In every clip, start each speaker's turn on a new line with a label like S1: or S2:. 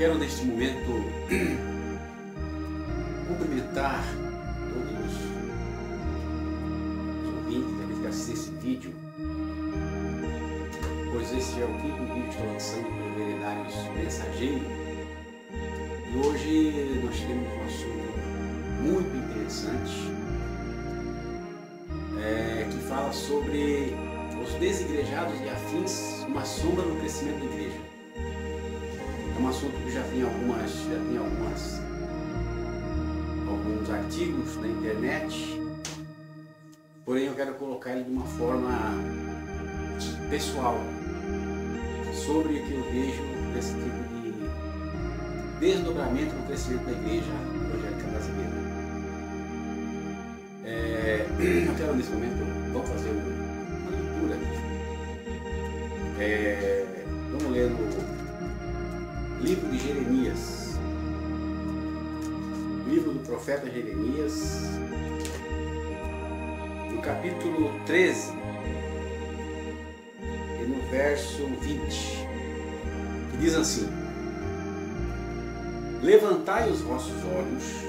S1: Quero neste momento cumprimentar todos os ouvintes, aqueles que assistem esse vídeo, pois este é o quinto vídeo que estou lançando pelo Veredários Mensageiro. E hoje nós temos um assunto muito interessante que fala sobre os desigrejados e afins, uma sombra no crescimento da igreja. É um assunto que já tem alguns artigos na internet, porém eu quero colocar ele de uma forma pessoal sobre o que eu vejo desse tipo de desdobramento no crescimento da igreja evangélica brasileira. Eu quero nesse momento, vamos fazer uma leitura. Vamos ler no livro de Jeremias, livro do profeta Jeremias, no capítulo 13 e no verso 20, que diz assim: levantai os vossos olhos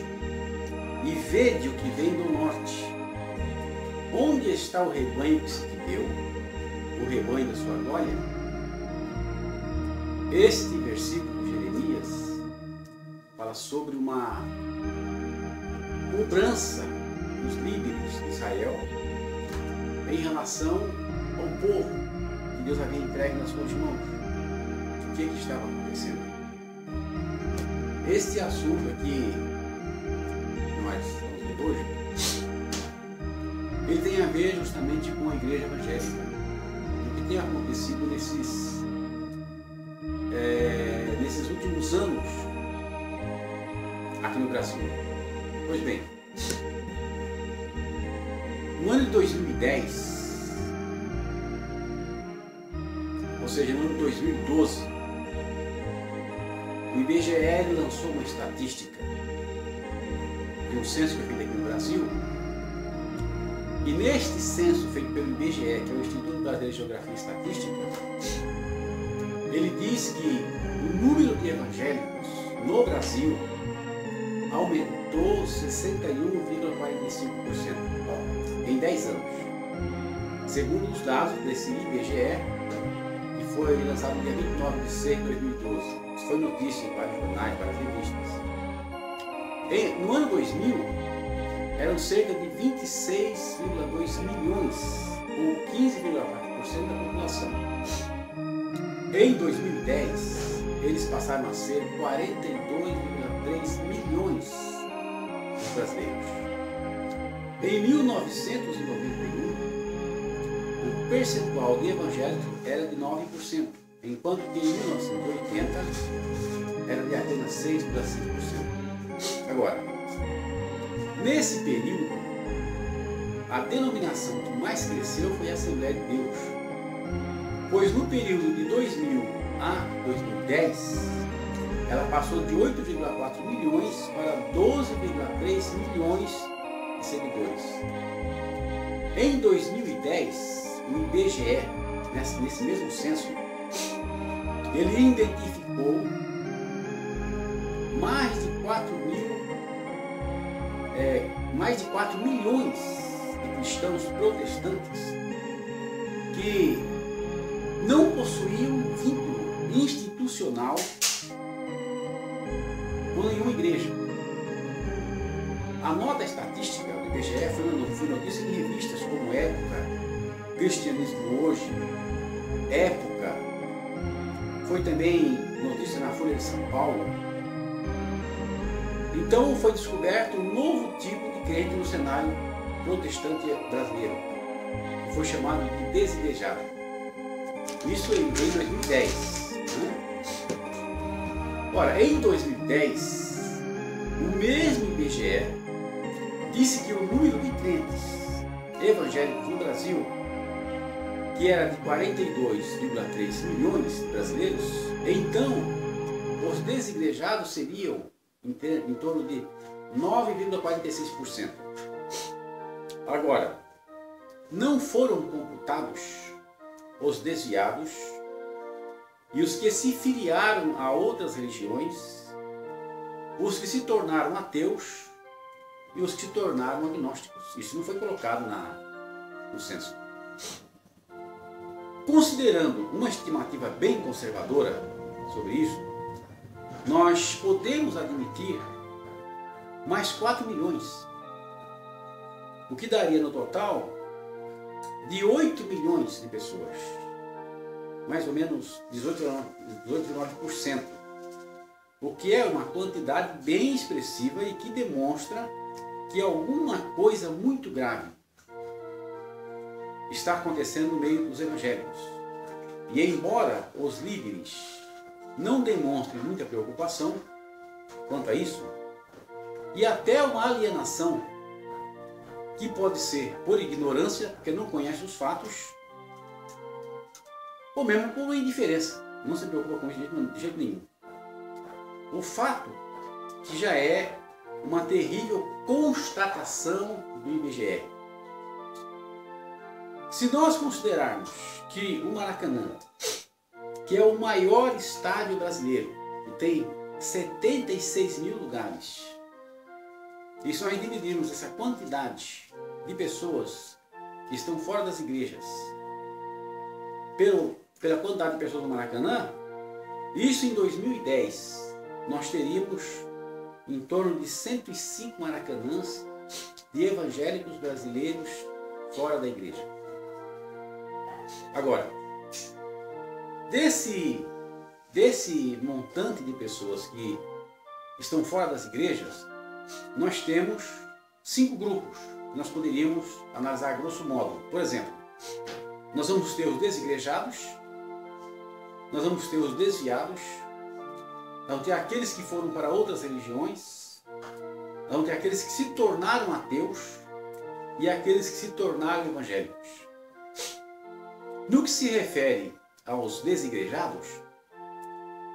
S1: e vede o que vem do norte. Onde está o rebanho que se te deu, o rebanho da sua glória? Este versículo de Jeremias fala sobre uma cobrança dos líderes de Israel em relação ao povo que Deus havia entregue nas suas mãos. O que estava acontecendo? Este assunto aqui nós estamos vendo hoje, ele tem a ver justamente com a igreja evangélica. O que tem acontecido nesses últimos anos aqui no Brasil. Pois bem, no ano de 2010, ou seja, no ano de 2012, o IBGE lançou uma estatística de um censo que foi feito aqui no Brasil. E neste censo feito pelo IBGE, que é o Instituto Brasileiro de Geografia e Estatística, ele diz que o número de evangélicos no Brasil aumentou 61,45% em 10 anos, segundo os dados desse IBGE, que foi lançado no dia 29 de 6 de 2012. Isso foi notícia em vários jornais, várias revistas. No ano 2000, eram cerca de 26,2 milhões, ou 15,4% da população. Em 2010, eles passaram a ser 42,3 milhões de brasileiros. Em 1991, o percentual de evangélicos era de 9%, enquanto que em 1980 era de apenas 6,5%. Agora, nesse período, a denominação que mais cresceu foi a Assembleia de Deus, pois no período de 2000 a 2010, ela passou de 8,4 milhões para 12,3 milhões de seguidores. Em 2010, o IBGE, nesse mesmo censo, ele identificou mais de 4 milhões de cristãos protestantes que não possuíam vínculo institucional com nenhuma igreja. A nota estatística do IBGE foi notícia em revistas como Época, Cristianismo Hoje, Época, foi também notícia na Folha de São Paulo. Então foi descoberto um novo tipo de crente no cenário protestante brasileiro, que foi chamado de desigrejado. Isso em 2010. Né? Ora, em 2010, o mesmo IBGE disse que o número de crentes evangélicos no Brasil, que era de 42,3 milhões de brasileiros, então os desigrejados seriam em torno de 9,46%. Agora, não foram computados os desviados e os que se filiaram a outras religiões, os que se tornaram ateus e os que se tornaram agnósticos. Isso não foi colocado no censo. Considerando uma estimativa bem conservadora sobre isso, nós podemos admitir mais 4 milhões, o que daria no total de 8 milhões de pessoas, mais ou menos 18,9%, o que é uma quantidade bem expressiva e que demonstra que alguma coisa muito grave está acontecendo no meio dos evangélicos. E embora os líderes não demonstrem muita preocupação quanto a isso, e até uma alienação que pode ser por ignorância, porque não conhece os fatos, ou mesmo por indiferença, não se preocupa com isso de jeito nenhum. O fato que já é uma terrível constatação do IBGE. Se nós considerarmos que o Maracanã, que é o maior estádio brasileiro, que tem 76 mil lugares, e se nós dividirmos essa quantidade de pessoas que estão fora das igrejas pela quantidade de pessoas no Maracanã, isso em 2010 nós teríamos em torno de 105 Maracanãs de evangélicos brasileiros fora da igreja. Agora, desse montante de pessoas que estão fora das igrejas, nós temos 5 grupos que nós poderíamos analisar grosso modo. Por exemplo, nós vamos ter os desigrejados, nós vamos ter os desviados, nós vamos ter aqueles que foram para outras religiões, nós vamos ter aqueles que se tornaram ateus e aqueles que se tornaram evangélicos. No que se refere aos desigrejados,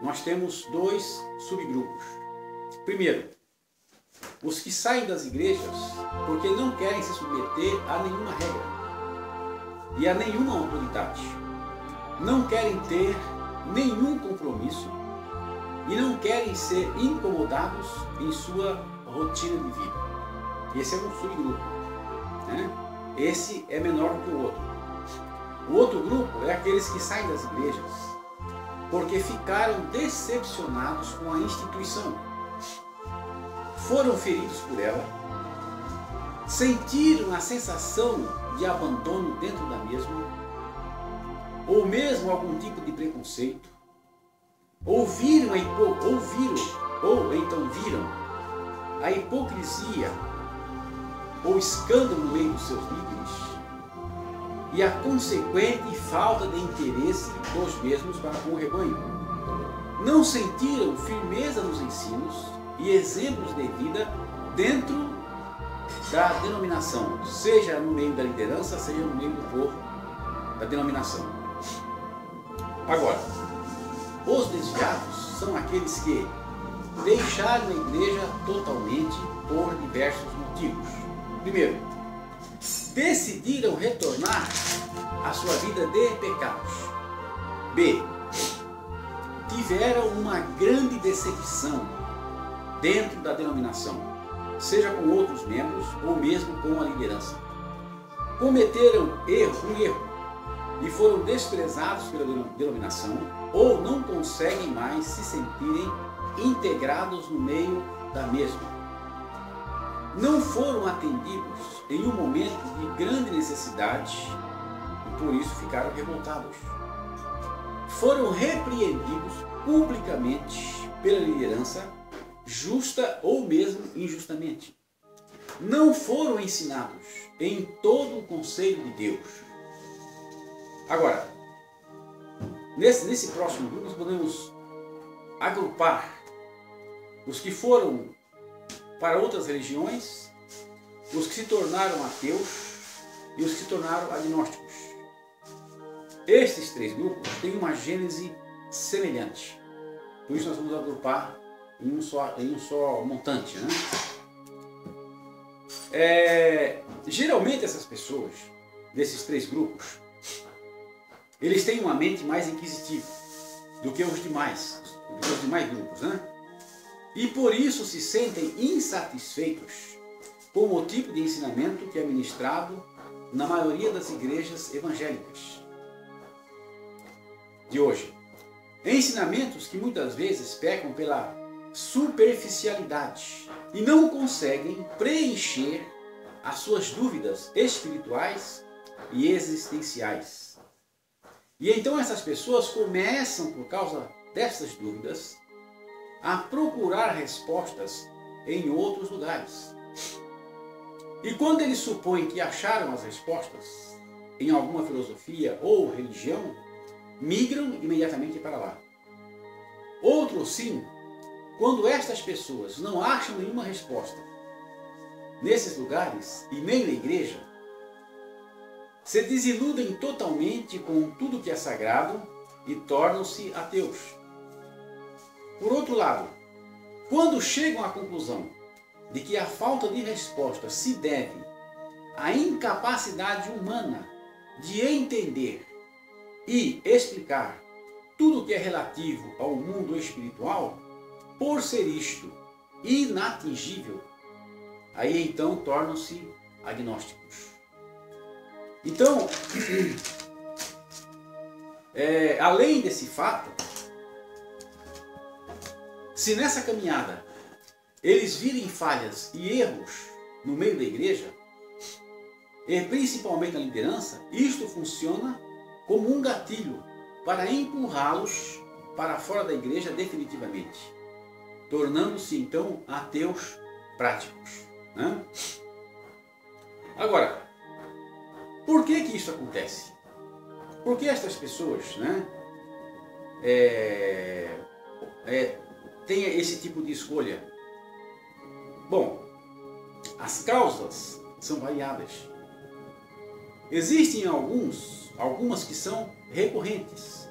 S1: nós temos 2 subgrupos. Primeiro, os que saem das igrejas porque não querem se submeter a nenhuma regra e a nenhuma autoridade. Não querem ter nenhum compromisso e não querem ser incomodados em sua rotina de vida. Esse é um subgrupo, né? Esse é menor do que o outro. O outro grupo é aqueles que saem das igrejas porque ficaram decepcionados com a instituição, foram feridos por ela, sentiram a sensação de abandono dentro da mesma, ou mesmo algum tipo de preconceito, ouviram ou então viram a hipocrisia ou escândalo no meio dos seus líderes e a consequente falta de interesse dos mesmos para com o rebanho. Não sentiram firmeza nos ensinos e exemplos de vida dentro da denominação, seja no meio da liderança, seja no meio do povo da denominação. Agora, os desviados são aqueles que deixaram a igreja totalmente por diversos motivos. Primeiro, decidiram retornar à sua vida de pecados. B, tiveram uma grande decepção dentro da denominação, seja com outros membros ou mesmo com a liderança. Cometeram um erro e foram desprezados pela denominação ou não conseguem mais se sentirem integrados no meio da mesma. Não foram atendidos em um momento de grande necessidade e por isso ficaram revoltados. Foram repreendidos publicamente pela liderança, justa ou mesmo injustamente. Não foram ensinados em todo o conselho de Deus. Agora, nesse próximo grupo nós podemos agrupar os que foram para outras religiões, os que se tornaram ateus e os que se tornaram agnósticos. Estes 3 grupos têm uma gênese semelhante. Por isso nós vamos agrupar em um só montante, né? Geralmente essas pessoas, desses 3 grupos, eles têm uma mente mais inquisitiva. do que os demais grupos, né? E por isso se sentem insatisfeitos com o tipo de ensinamento que é ministrado na maioria das igrejas evangélicas de hoje. Ensinamentos que muitas vezes pecam pela superficialidade e não conseguem preencher as suas dúvidas espirituais e existenciais. E então essas pessoas começam, por causa dessas dúvidas, a procurar respostas em outros lugares. E quando eles supõem que acharam as respostas em alguma filosofia ou religião, migram imediatamente para lá. Outros sim, quando estas pessoas não acham nenhuma resposta nesses lugares e nem na igreja, se desiludem totalmente com tudo que é sagrado e tornam-se ateus. Por outro lado, quando chegam à conclusão de que a falta de resposta se deve à incapacidade humana de entender e explicar tudo que é relativo ao mundo espiritual, por ser isto inatingível, aí então tornam-se agnósticos. Então, além desse fato, se nessa caminhada eles virem falhas e erros no meio da igreja, e principalmente na liderança, isto funciona como um gatilho para empurrá-los para fora da igreja definitivamente, tornando-se então ateus práticos, né? Agora, por que isso acontece? Por que estas pessoas, né, têm esse tipo de escolha? Bom, as causas são variadas. Existem algumas que são recorrentes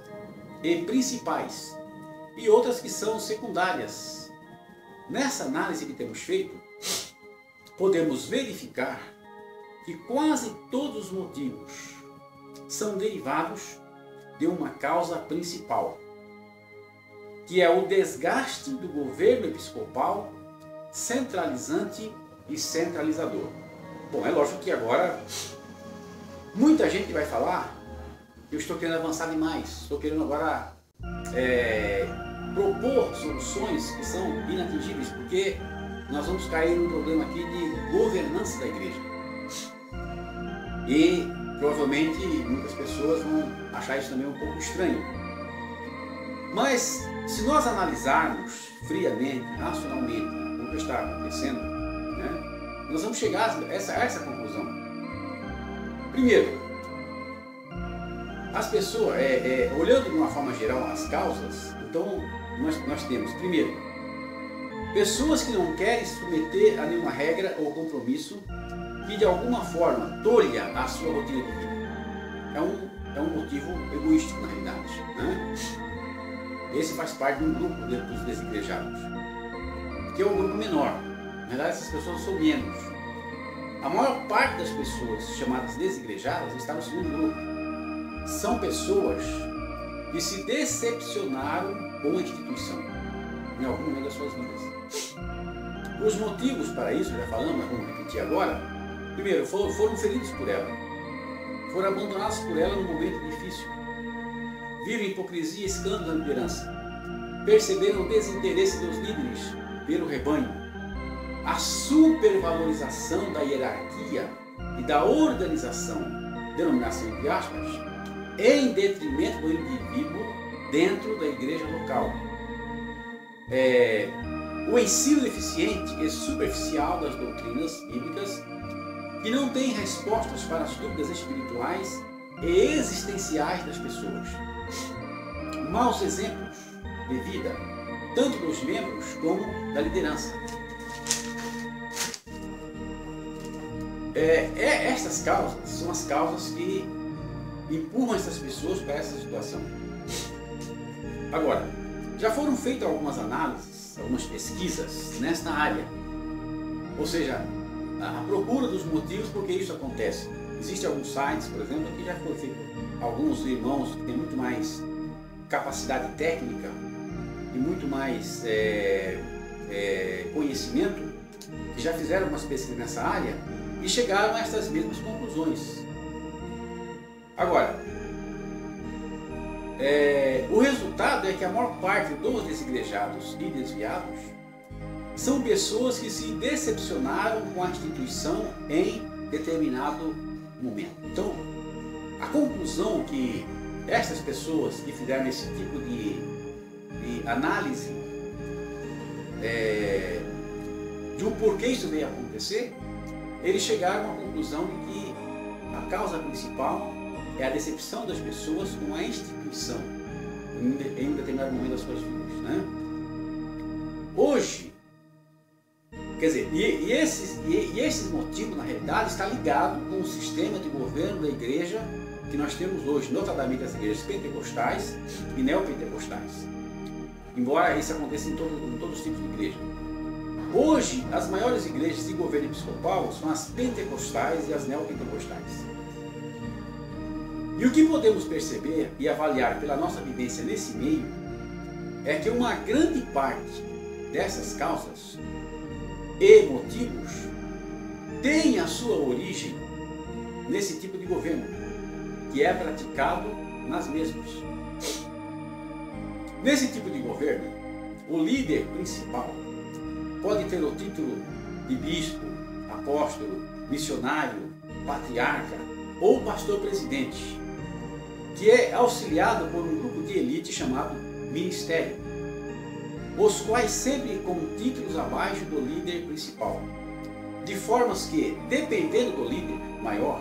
S1: e principais, e outras que são secundárias. Nessa análise que temos feito, podemos verificar que quase todos os motivos são derivados de uma causa principal, que é o desgaste do governo episcopal centralizante e centralizador. Bom, é lógico que agora muita gente vai falar que eu estou querendo avançar demais, estou querendo agora propor soluções que são inatingíveis, porque nós vamos cair num problema aqui de governança da igreja. E provavelmente muitas pessoas vão achar isso também um pouco estranho. Mas se nós analisarmos friamente, racionalmente, o que está acontecendo, né, nós vamos chegar a essa conclusão. Primeiro, as pessoas, olhando de uma forma geral as causas, então nós temos, primeiro, pessoas que não querem se submeter a nenhuma regra ou compromisso que de alguma forma tolha a sua rotina de vida. É um motivo egoístico na realidade, né? Esse faz parte de um grupo dentro dos desigrejados, que é um grupo menor. Na verdade, essas pessoas são menos. A maior parte das pessoas chamadas desigrejadas está no segundo grupo. São pessoas que se decepcionaram com a instituição em algum momento das suas vidas. Os motivos para isso, já falamos, mas vamos repetir agora. Primeiro, foram feridos por ela, foram abandonados por ela num momento difícil, viram hipocrisia e escândalo na liderança, perceberam o desinteresse dos líderes pelo rebanho, a supervalorização da hierarquia e da organização, denominação entre aspas, em detrimento do indivíduo dentro da igreja local. O ensino deficiente e superficial das doutrinas bíblicas, que não tem respostas para as dúvidas espirituais e existenciais das pessoas. Maus exemplos de vida, tanto dos membros como da liderança. Estas causas são as causas que empurram essas pessoas para essa situação. Agora, já foram feitas algumas análises, algumas pesquisas nesta área, ou seja, a procura dos motivos por que isso acontece. Existem alguns sites, por exemplo, que já foi feito, alguns irmãos que têm muito mais capacidade técnica e muito mais conhecimento, que já fizeram umas pesquisas nessa área e chegaram a essas mesmas conclusões. Agora, o resultado é que a maior parte dos desigrejados e desviados são pessoas que se decepcionaram com a instituição em determinado momento. Então, a conclusão que essas pessoas que fizeram esse tipo de análise de um porquê isso veio acontecer, eles chegaram à conclusão de que a causa principal é a decepção das pessoas com a instituição em um determinado momento das suas vidas, né? Hoje, quer dizer, e esses motivos, na realidade, está ligado com o sistema de governo da igreja que nós temos hoje, notadamente as igrejas pentecostais e neopentecostais. Embora isso aconteça em todos os tipos de igreja. Hoje, as maiores igrejas de governo episcopal são as pentecostais e as neopentecostais. E o que podemos perceber e avaliar pela nossa vivência nesse meio é que uma grande parte dessas causas e motivos tem a sua origem nesse tipo de governo, que é praticado nas mesmas. Nesse tipo de governo, o líder principal pode ter o título de bispo, apóstolo, missionário, patriarca ou pastor-presidente, que é auxiliado por um grupo de elite chamado ministério, os quais sempre com títulos abaixo do líder principal, de formas que, dependendo do líder maior,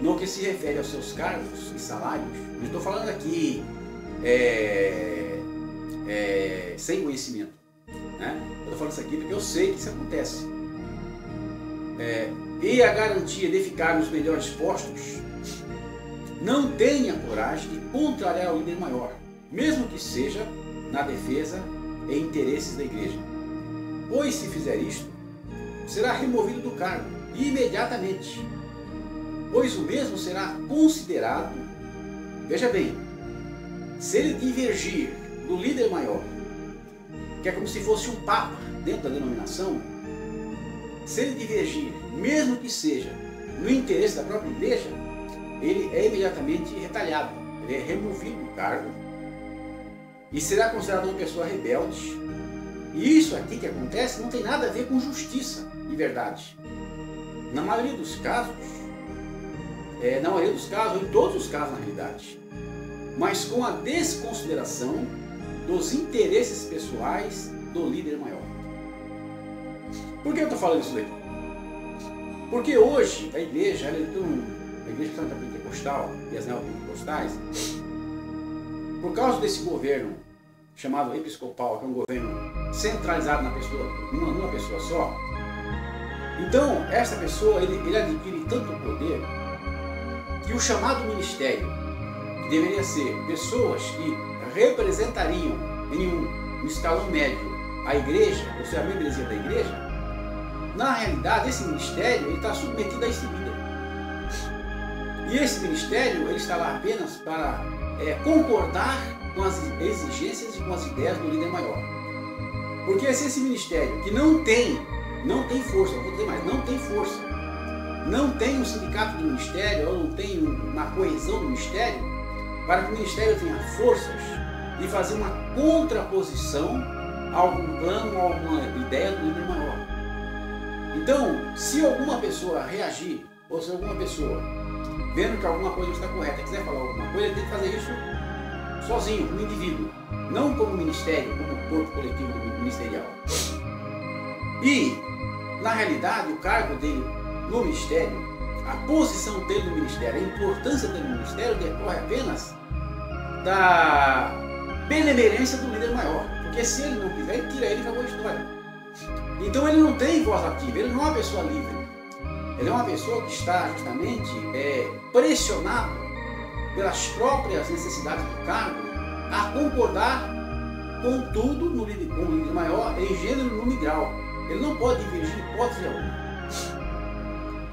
S1: no que se refere aos seus cargos e salários, não estou falando aqui sem conhecimento, né? Eu estou falando isso aqui porque eu sei que isso acontece. E a garantia de ficar nos melhores postos, não tenha coragem de contrariar o líder maior, mesmo que seja na defesa e interesses da igreja. Pois se fizer isto, será removido do cargo imediatamente, pois o mesmo será considerado, veja bem, se ele divergir do líder maior, que é como se fosse um papa dentro da denominação, se ele divergir, mesmo que seja no interesse da própria igreja, ele é imediatamente retalhado, ele é removido do cargo e será considerado uma pessoa rebelde. E isso aqui que acontece não tem nada a ver com justiça e verdade. Na maioria dos casos, ou em todos os casos na realidade, mas com a desconsideração dos interesses pessoais do líder maior. Por que eu estou falando isso daqui? Porque hoje a igreja, a igreja santa pentecostal e as neopentecostais, por causa desse governo chamado episcopal, que é um governo centralizado numa pessoa só, então essa pessoa ele adquire tanto poder que o chamado ministério, que deveria ser pessoas que representariam em um escalão médio a igreja, ou seja, a membresia da igreja, na realidade esse ministério está submetido a esse líder. E esse ministério ele está lá apenas para concordar com as exigências e com as ideias do líder maior. Porque se esse ministério que não tem força, vou dizer mais, não tem força, não tem um sindicato do ministério, ou não tem uma coesão do ministério, para que o ministério tenha forças de fazer uma contraposição a algum plano, a alguma ideia do líder maior. Então, se alguma pessoa reagir, ou se alguma pessoa, vendo que alguma coisa não está correta, quiser falar alguma coisa, ele tem que fazer isso sozinho, como indivíduo, não como ministério, como corpo coletivo ministerial. E, na realidade, o cargo dele no ministério, a posição dele no ministério, a importância dele no ministério decorre apenas da benemerência do líder maior. Porque se ele não quiser, ele tira ele e acabou a história. Então ele não tem voz ativa, ele não é uma pessoa livre. Ele é uma pessoa que está justamente pressionado pelas próprias necessidades do cargo a concordar com tudo com o líder maior em gênero, número e grau. Ele não pode divergir hipótese alguma.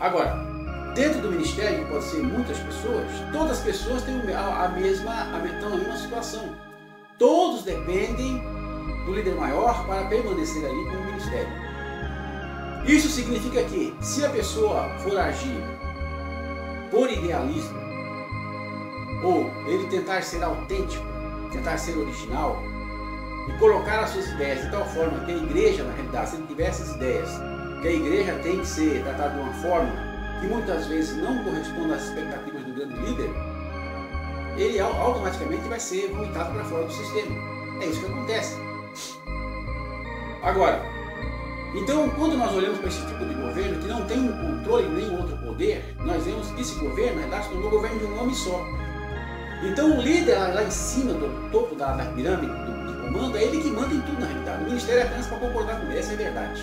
S1: Agora, dentro do ministério, que pode ser muitas pessoas, todas as pessoas têm a mesma situação. Todos dependem do líder maior para permanecer ali com o ministério. Isso significa que, se a pessoa for agir por idealismo, ou ele tentar ser autêntico, tentar ser original, e colocar as suas ideias de tal forma que a igreja, na realidade, se ele tiver essas ideias, que a igreja tem que ser tratada de uma forma que muitas vezes não corresponde às expectativas do grande líder, ele automaticamente vai ser vomitado para fora do sistema. É isso que acontece. Agora, então, quando nós olhamos para esse tipo de governo que não tem um controle nem outro poder, nós vemos que esse governo, na verdade, se tornou o governo de um homem só. Então, o líder lá em cima, do topo da pirâmide do comando, é ele que manda em tudo, na realidade. O ministério é apenas para concordar com ele, essa é a verdade.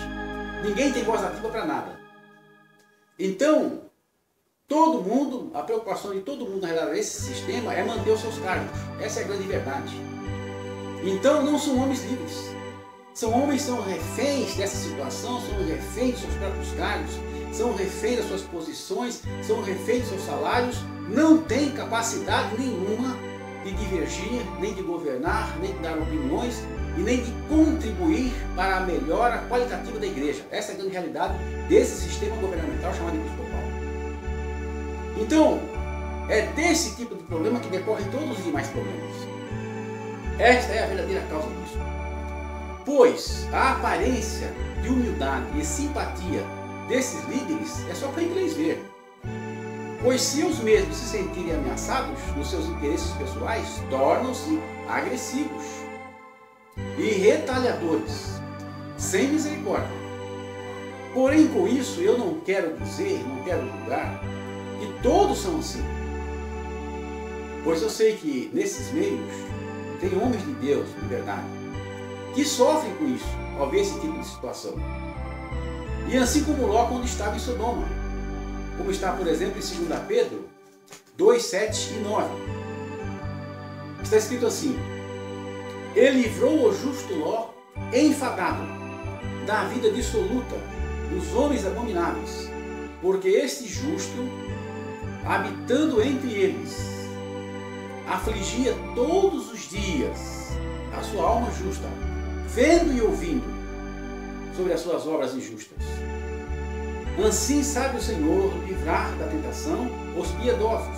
S1: Ninguém tem voz ativa para nada. Então, todo mundo, a preocupação de todo mundo na realidade desse sistema é manter os seus cargos. Essa é a grande verdade. Então, não são homens livres. São homens que são reféns dessa situação, são reféns dos seus próprios cargos, são reféns das suas posições, são reféns dos seus salários, não têm capacidade nenhuma de divergir, nem de governar, nem de dar opiniões e nem de contribuir para a melhora qualitativa da igreja. Essa é a grande realidade desse sistema governamental chamado episcopal. Então, é desse tipo de problema que decorrem todos os demais problemas. Esta é a verdadeira causa disso. Pois a aparência de humildade e simpatia desses líderes é só para inglês ver. Pois se os mesmos se sentirem ameaçados nos seus interesses pessoais, tornam-se agressivos e retalhadores, sem misericórdia. Porém, com isso, eu não quero dizer, não quero julgar, que todos são assim. Pois eu sei que nesses meios tem homens de Deus, de verdade, que sofrem com isso, ao ver esse tipo de situação. E assim como Ló quando estava em Sodoma, como está, por exemplo, em 2 Pedro 2, 7 e 9. Está escrito assim: Ele livrou o justo Ló, enfadado, da vida dissoluta dos homens abomináveis, porque este justo, habitando entre eles, afligia todos os dias a sua alma justa, vendo e ouvindo sobre as suas obras injustas. Assim sabe o Senhor livrar da tentação os piedosos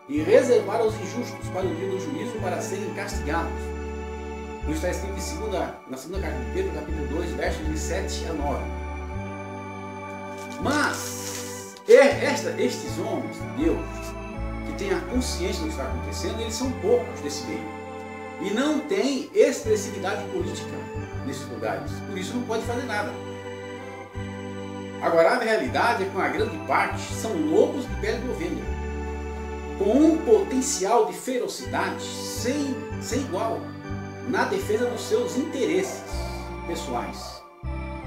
S1: e reservar aos injustos para o dia do juízo, para serem castigados. Isso está escrito na segunda carta de Pedro, capítulo 2, versos de 7 a 9. Mas estes homens de Deus, que têm a consciência do que está acontecendo, eles são poucos desse meio. E não tem expressividade política nesses lugares. Por isso não pode fazer nada. Agora, a realidade é que uma grande parte são lobos de pele de ovelha, com um potencial de ferocidade sem igual na defesa dos seus interesses pessoais.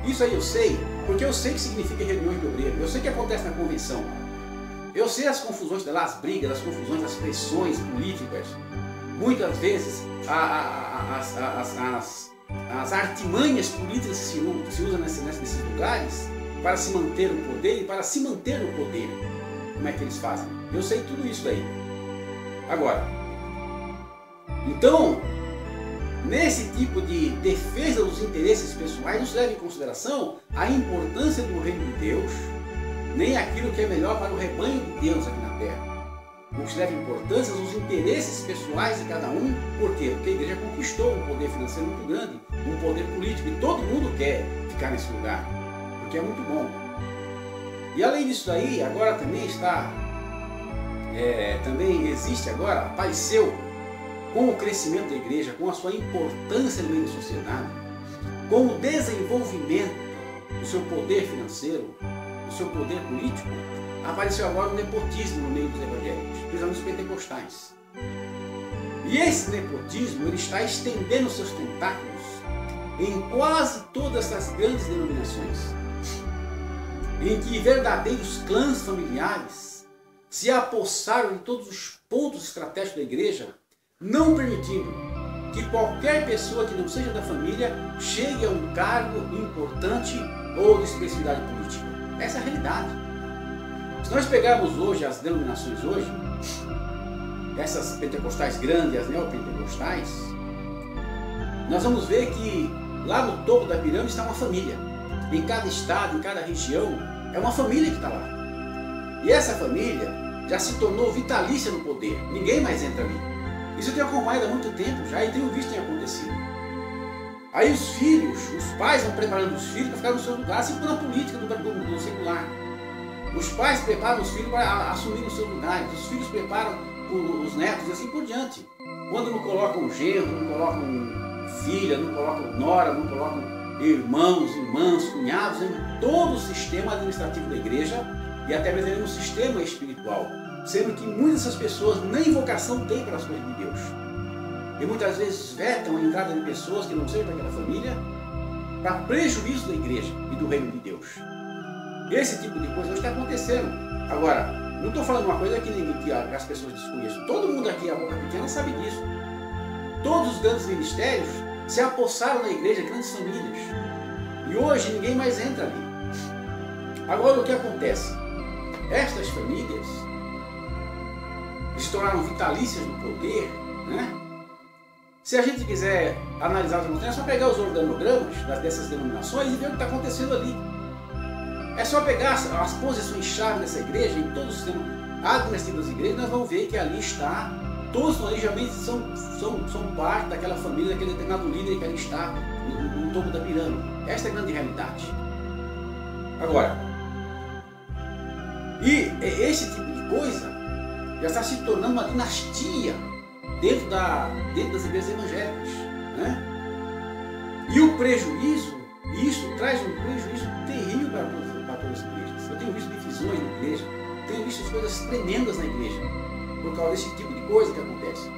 S1: Isso aí eu sei, porque eu sei o que significa reuniões de obreiro, eu sei o que acontece na convenção, eu sei as confusões, as brigas, as confusões, as pressões políticas, muitas vezes as artimanhas políticas que se usam nesses lugares para se manter o poder e para se manter no poder. Como é que eles fazem? Eu sei tudo isso aí. Agora, então, nesse tipo de defesa dos interesses pessoais, não se leva em consideração a importância do reino de Deus, nem aquilo que é melhor para o rebanho de Deus aqui na terra. O que se leva importância aos interesses pessoais de cada um. Por quê? Porque a igreja conquistou um poder financeiro muito grande, um poder político, e todo mundo quer ficar nesse lugar, porque é muito bom. E além disso aí, agora também apareceu com o crescimento da igreja, com a sua importância no meio da sociedade, com o desenvolvimento do seu poder financeiro, do seu poder político, apareceu agora o nepotismo no meio dos evangélicos, principalmente os pentecostais. E esse nepotismo ele está estendendo seus tentáculos em quase todas as grandes denominações, em que verdadeiros clãs familiares se apossaram de todos os pontos estratégicos da igreja, não permitindo que qualquer pessoa que não seja da família chegue a um cargo importante ou de expressividade política. Essa é a realidade. Se nós pegarmos hoje as denominações hoje, essas pentecostais grandes, as neopentecostais, nós vamos ver que lá no topo da pirâmide está uma família. Em cada estado, em cada região, é uma família que está lá. E essa família já se tornou vitalícia no poder. Ninguém mais entra ali. Isso eu tenho acompanhado há muito tempo já e tenho visto tem acontecido. Aí os filhos, os pais vão preparando os filhos para ficar no seu lugar, assim como na política do secular. Os pais preparam os filhos para assumir os seus lugares, os filhos preparam os netos e assim por diante. Quando não colocam genro, não colocam filha, não colocam nora, não colocam irmãos, irmãs, cunhados, em todo o sistema administrativo da igreja e até mesmo no sistema espiritual, sendo que muitas dessas pessoas nem vocação têm para as coisas de Deus. E muitas vezes vetam a entrada de pessoas que não sejam daquela família para prejuízo da igreja e do reino de Deus. Esse tipo de coisa hoje está acontecendo. Agora, não estou falando uma coisa que as pessoas desconheçam. Todo mundo aqui, a boca pequena, sabe disso. Todos os grandes ministérios se apossaram na igreja, grandes famílias. E hoje ninguém mais entra ali. Agora o que acontece? Estas famílias se tornaram vitalícias no poder, né? Se a gente quiser analisar as montanhas, é só pegar os organogramas dessas denominações e ver o que está acontecendo ali. É só pegar as posições-chave dessa igreja, em todo o sistema administrativo das igrejas, nós vamos ver que ali está, todos os planejamentos são parte daquela família, daquele determinado líder que ali está no topo da pirâmide. Esta é a grande realidade. Agora, e esse tipo de coisa já está se tornando uma dinastia dentro das igrejas evangélicas, né? E o prejuízo, isso traz um prejuízo terrível para todas as igrejas. Eu tenho visto divisões na igreja, tenho visto coisas tremendas na igreja, por causa desse tipo de coisa que acontece.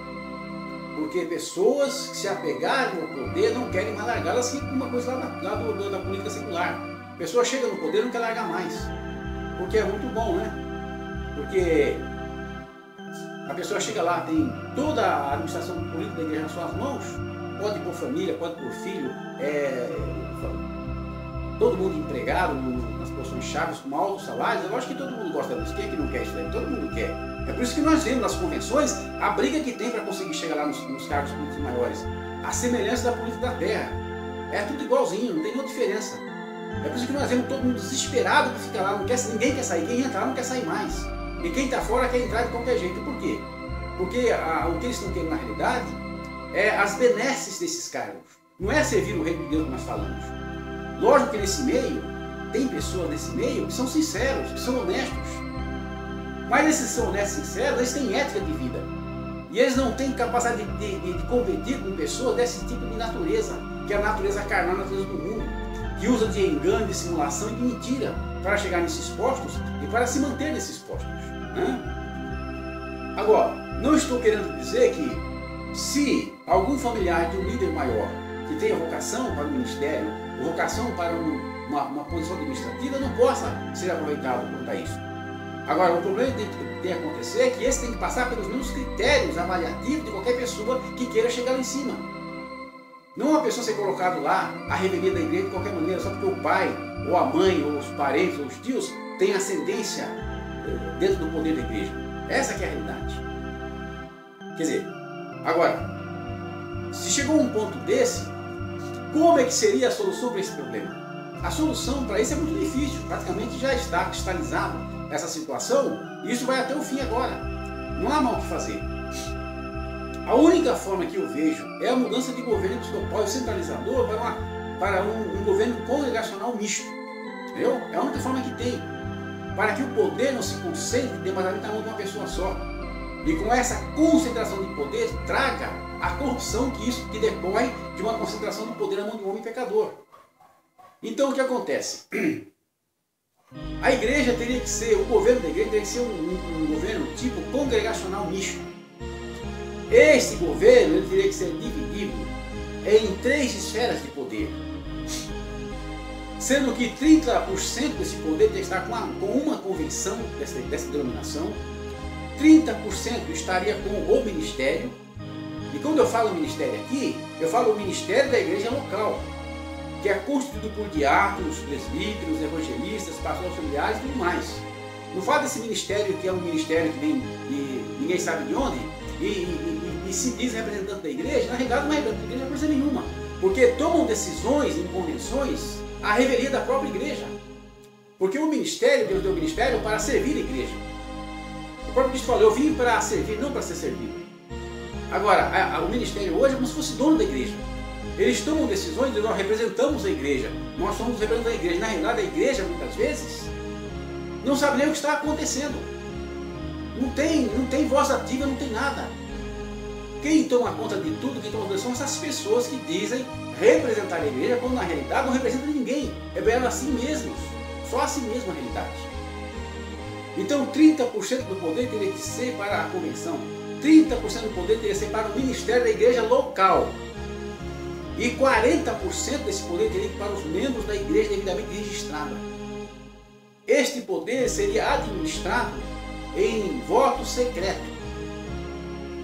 S1: Porque pessoas que se apegarem ao poder não querem mais largar, assim como uma coisa lá da política secular. A pessoa chega no poder e não quer largar mais, porque é muito bom, né? Porque a pessoa chega lá, tem toda a administração política da igreja nas suas mãos, pode pôr família, pode pôr filho, todo mundo empregado nas posições chaves com altos salários. Eu acho que todo mundo gosta disso. Quem é que não quer isso daí? Todo mundo quer. É por isso que nós vemos nas convenções a briga que tem para conseguir chegar lá nos cargos políticos maiores. A semelhança da política da terra. É tudo igualzinho, não tem nenhuma diferença. É por isso que nós vemos todo mundo desesperado para ficar lá, ninguém quer sair. Quem entra lá não quer sair mais. E quem está fora quer entrar de qualquer jeito. Por quê? Porque o que eles estão querendo na realidade é as benesses desses cargos. Não é servir o reino de Deus que nós falamos. Lógico que nesse meio, tem pessoas nesse meio que são sinceros, que são honestos. Mas esses são honestos e sinceros, eles têm ética de vida. E eles não têm capacidade de competir com pessoas desse tipo de natureza, que é a natureza carnal, a natureza do mundo, que usa de engano, de simulação e de mentira para chegar nesses postos e para se manter nesses postos, né? Agora, não estou querendo dizer que se algum familiar de um líder maior que tenha vocação para o ministério, vocação para uma posição administrativa, não possa ser aproveitado quanto a isso. Agora, o problema que tem que acontecer é que esse tem que passar pelos mesmos critérios avaliativos de qualquer pessoa que queira chegar lá em cima. Não uma pessoa ser colocado lá, a revelia da igreja de qualquer maneira, só porque o pai, ou a mãe, ou os parentes, ou os tios têm ascendência dentro do poder da igreja. Essa que é a realidade. Quer dizer, agora, se chegou a um ponto desse, como é que seria a solução para esse problema? A solução para isso é muito difícil, praticamente já está cristalizado essa situação, e isso vai até o fim agora. Não há mal o que fazer. A única forma que eu vejo é a mudança de governo episcopal e centralizador para um governo congregacional misto. Entendeu? É a única forma que tem. Para que o poder não se concentre demasiadamente na mão de uma pessoa só. E com essa concentração de poder, traga a corrupção que decorre de uma concentração de poder na mão de um homem pecador. Então o que acontece? A igreja teria que ser, o governo da igreja teria que ser um governo tipo congregacional misto. Este governo ele teria que ser dividido em 3 esferas de poder. Sendo que 30% desse poder tem que estar com uma convenção dessa denominação, 30% estaria com o ministério, e quando eu falo ministério aqui, eu falo o ministério da igreja local, que é constituído por diáconos, presbíteros, evangelistas, pastores auxiliares e tudo mais. Não fala desse ministério que é um ministério que vem e ninguém sabe de onde e se diz representante da igreja. Na realidade não é representante da igreja coisa nenhuma, porque tomam decisões em convenções à revelia da própria igreja. Porque o ministério, Deus deu o ministério para servir a igreja. O próprio Cristo falou, eu vim para servir, não para ser servido. Agora, o ministério hoje é como se fosse dono da igreja. Eles tomam decisões e nós representamos a igreja. Nós somos representantes da igreja. Na realidade, a igreja, muitas vezes, não sabe nem o que está acontecendo. Não tem voz ativa, não tem nada. Quem toma conta de tudo, quem toma conta são essas pessoas que dizem representar a igreja, quando na realidade não representa ninguém. É bem assim mesmos. Só assim mesmo a realidade. Então 30% do poder teria que ser para a convenção. 30% do poder teria que ser para o ministério da igreja local. E 40% desse poder teria que ir para os membros da igreja devidamente registrada. Este poder seria administrado em voto secreto.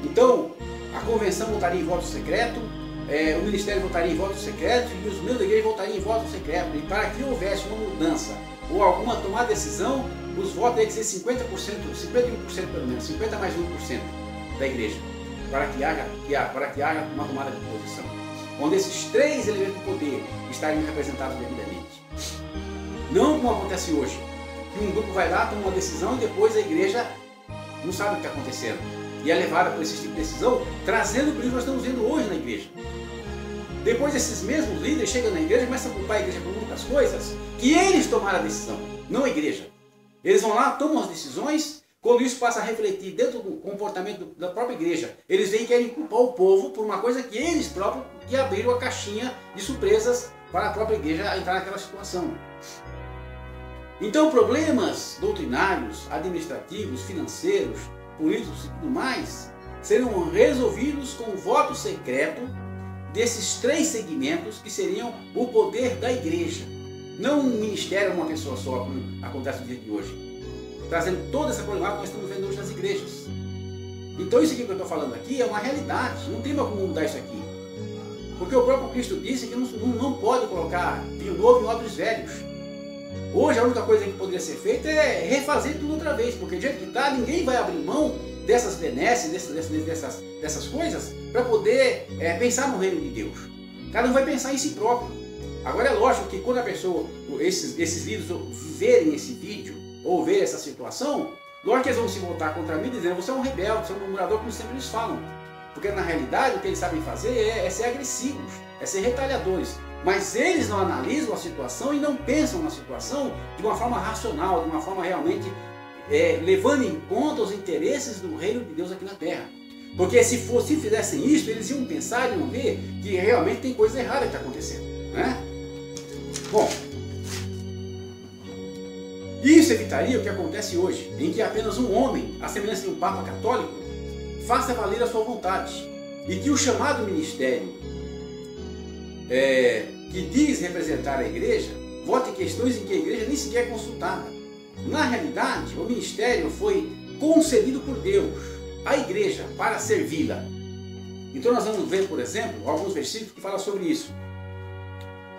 S1: Então, a convenção votaria em voto secreto, o ministério votaria em voto secreto e os membros da igreja votariam em voto secreto. E para que houvesse uma mudança ou alguma tomada de decisão, os votos teriam que ser 50%, 51% pelo menos, 50 mais 1% da igreja, para que haja uma tomada de posição, onde esses três elementos do poder estariam representados devidamente. Não como acontece hoje, que um grupo vai lá, toma uma decisão e depois a igreja não sabe o que está acontecendo. E é levada por esse tipo de decisão, trazendo para o que nós estamos vendo hoje na igreja. Depois esses mesmos líderes chegam na igreja e começam a culpar a igreja por muitas coisas que eles tomaram a decisão, não a igreja. Eles vão lá, tomam as decisões, quando isso passa a refletir dentro do comportamento da própria igreja, eles vêm e querem culpar o povo por uma coisa que eles próprios que abriram a caixinha de surpresas para a própria igreja entrar naquela situação. Então problemas doutrinários, administrativos, financeiros, políticos e tudo mais, serão resolvidos com o voto secreto desses três segmentos que seriam o poder da igreja. Não um ministério, uma pessoa só, como acontece no dia de hoje. Trazendo toda essa problemática que nós estamos vendo hoje nas igrejas. Então isso aqui que eu estou falando aqui é uma realidade, não tem como mudar isso aqui. Porque o próprio Cristo disse que não pode colocar vinho novo em odres velhos. Hoje a única coisa que poderia ser feita é refazer tudo outra vez, porque do jeito que está, ninguém vai abrir mão dessas benesses, dessas coisas, para poder pensar no reino de Deus. Cada um vai pensar em si próprio. Agora é lógico que quando a pessoa, esses líderes verem esse vídeo, ou verem essa situação, lógico que eles vão se voltar contra mim dizendo, você é um rebelde, você é um murmurador, como sempre eles falam. Porque na realidade o que eles sabem fazer é ser agressivos, é ser retalhadores. Mas eles não analisam a situação e não pensam na situação de uma forma racional, de uma forma realmente levando em conta os interesses do reino de Deus aqui na terra. Porque se fizessem isso, eles iam pensar e iam ver que realmente tem coisa errada que está acontecendo, né? Bom, isso evitaria o que acontece hoje, em que apenas um homem, à semelhança de um Papa católico, faça valer a sua vontade e que o chamado ministério que diz representar a igreja vote em questões em que a igreja nem sequer é consultada. Na realidade, o ministério foi concedido por Deus à igreja para servi-la. Então nós vamos ver, por exemplo, alguns versículos que falam sobre isso.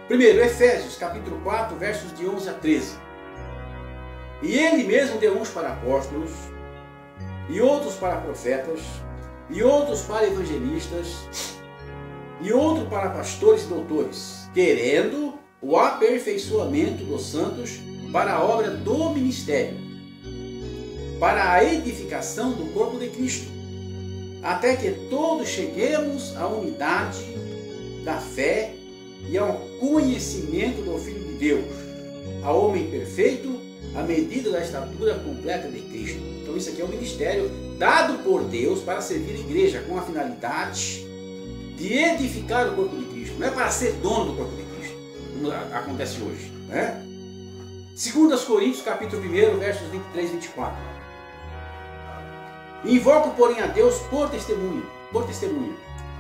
S1: Primeiro, Efésios capítulo 4, versos de 11 a 13. E ele mesmo deu uns para apóstolos, e outros para profetas, e outros para evangelistas, e outros para pastores e doutores, querendo o aperfeiçoamento dos santos para a obra do ministério, para a edificação do corpo de Cristo, até que todos cheguemos à unidade da fé e ao conhecimento do Filho de Deus, ao homem perfeito, à medida da estatura completa de Cristo. Então isso aqui é um ministério dado por Deus para servir a igreja com a finalidade de edificar o corpo de Cristo. Não é para ser dono do corpo de Cristo, como acontece hoje, né? 2 Coríntios capítulo 1, versos 23 e 24. Invoco, porém, a Deus por testemunho,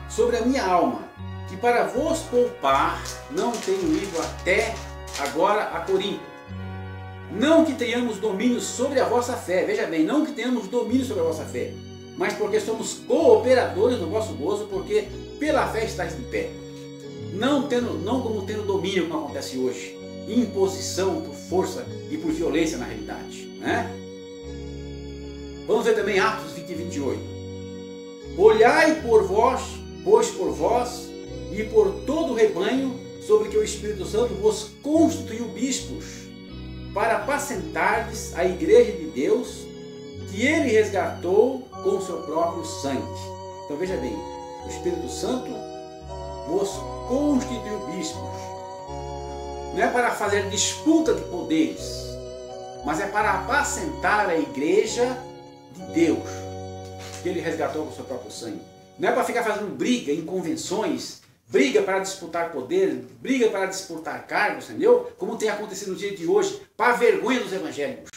S1: sobre a minha alma, que para vos poupar não tenho ido até agora a Corinto. Não que tenhamos domínio sobre a vossa fé, veja bem, não que tenhamos domínio sobre a vossa fé, mas porque somos cooperadores no vosso gozo, porque pela fé estáis de pé. Não como tendo domínio, como acontece hoje, imposição por força e por violência na realidade, né? Vamos ver também Atos 20 e 28. Olhai por vós, pois por vós e por todo o rebanho sobre que o Espírito Santo vos constituiu bispos, para apacentardes a igreja de Deus, que ele resgatou com o seu próprio sangue. Então veja bem, o Espírito Santo vos constituiu bispos. Não é para fazer disputa de poderes, mas é para apacentar a igreja de Deus, que ele resgatou com o seu próprio sangue. Não é para ficar fazendo briga em convenções, briga para disputar poder, briga para disputar cargos, entendeu? Como tem acontecido no dia de hoje, para a vergonha dos evangélicos.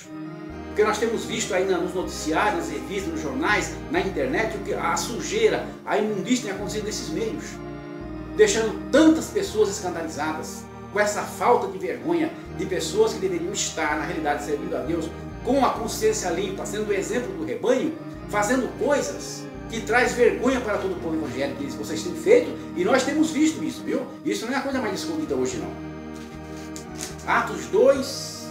S1: Porque nós temos visto aí nos noticiários, nas revistas, nos jornais, na internet, a sujeira, a imundícia tem acontecido nesses meios, deixando tantas pessoas escandalizadas, com essa falta de vergonha de pessoas que deveriam estar, na realidade, servindo a Deus, com a consciência limpa, sendo o exemplo do rebanho, fazendo coisas que traz vergonha para todo o povo evangélico, que vocês têm feito, e nós temos visto isso, viu? Isso não é a coisa mais escondida hoje, não. Atos 2,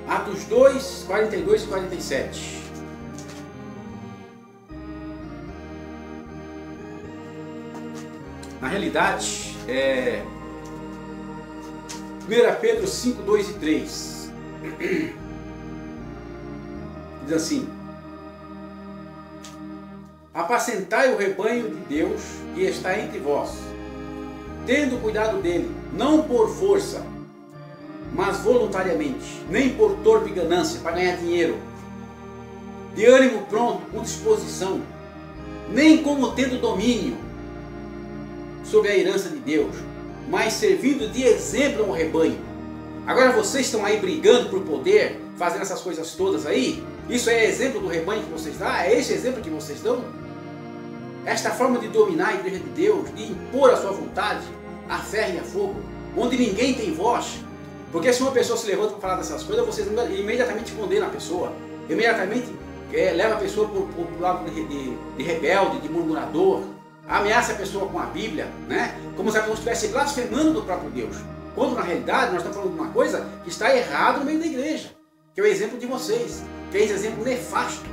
S1: Atos 2, 42 e 47. Na realidade, 1 Pedro 5, 2 e 3. Diz assim: apacentai o rebanho de Deus que está entre vós, tendo cuidado dele, não por força, mas voluntariamente, nem por torpe ganância, para ganhar dinheiro, de ânimo pronto, com disposição, nem como tendo domínio sobre a herança de Deus, mas servindo de exemplo ao rebanho. Agora vocês estão aí brigando por poder, fazendo essas coisas todas aí, isso é exemplo do rebanho que vocês dão? É esse exemplo que vocês dão? Esta forma de dominar a igreja de Deus, de impor a sua vontade, a ferro e a fogo, onde ninguém tem voz. Porque se uma pessoa se levanta para falar dessas coisas, vocês imediatamente condenam a pessoa, imediatamente leva a pessoa para o lado de rebelde, de murmurador, ameaça a pessoa com a Bíblia, né? Como se a pessoa estivesse blasfemando do próprio Deus. Quando na realidade nós estamos falando de uma coisa que está errada no meio da igreja, que é o exemplo de vocês, que é esse exemplo nefasto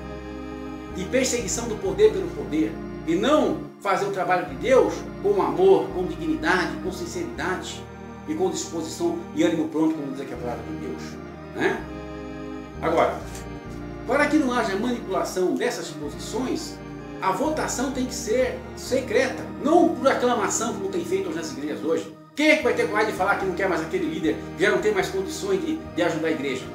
S1: de perseguição do poder pelo poder, e não fazer o trabalho de Deus com amor, com dignidade, com sinceridade e com disposição e ânimo pronto, como diz aqui a palavra de Deus, né? Agora, para que não haja manipulação dessas posições, a votação tem que ser secreta, não por aclamação, como tem feito nas igrejas hoje. Quem é que vai ter coragem de falar que não quer mais aquele líder, que já não tem mais condições de ajudar a igreja?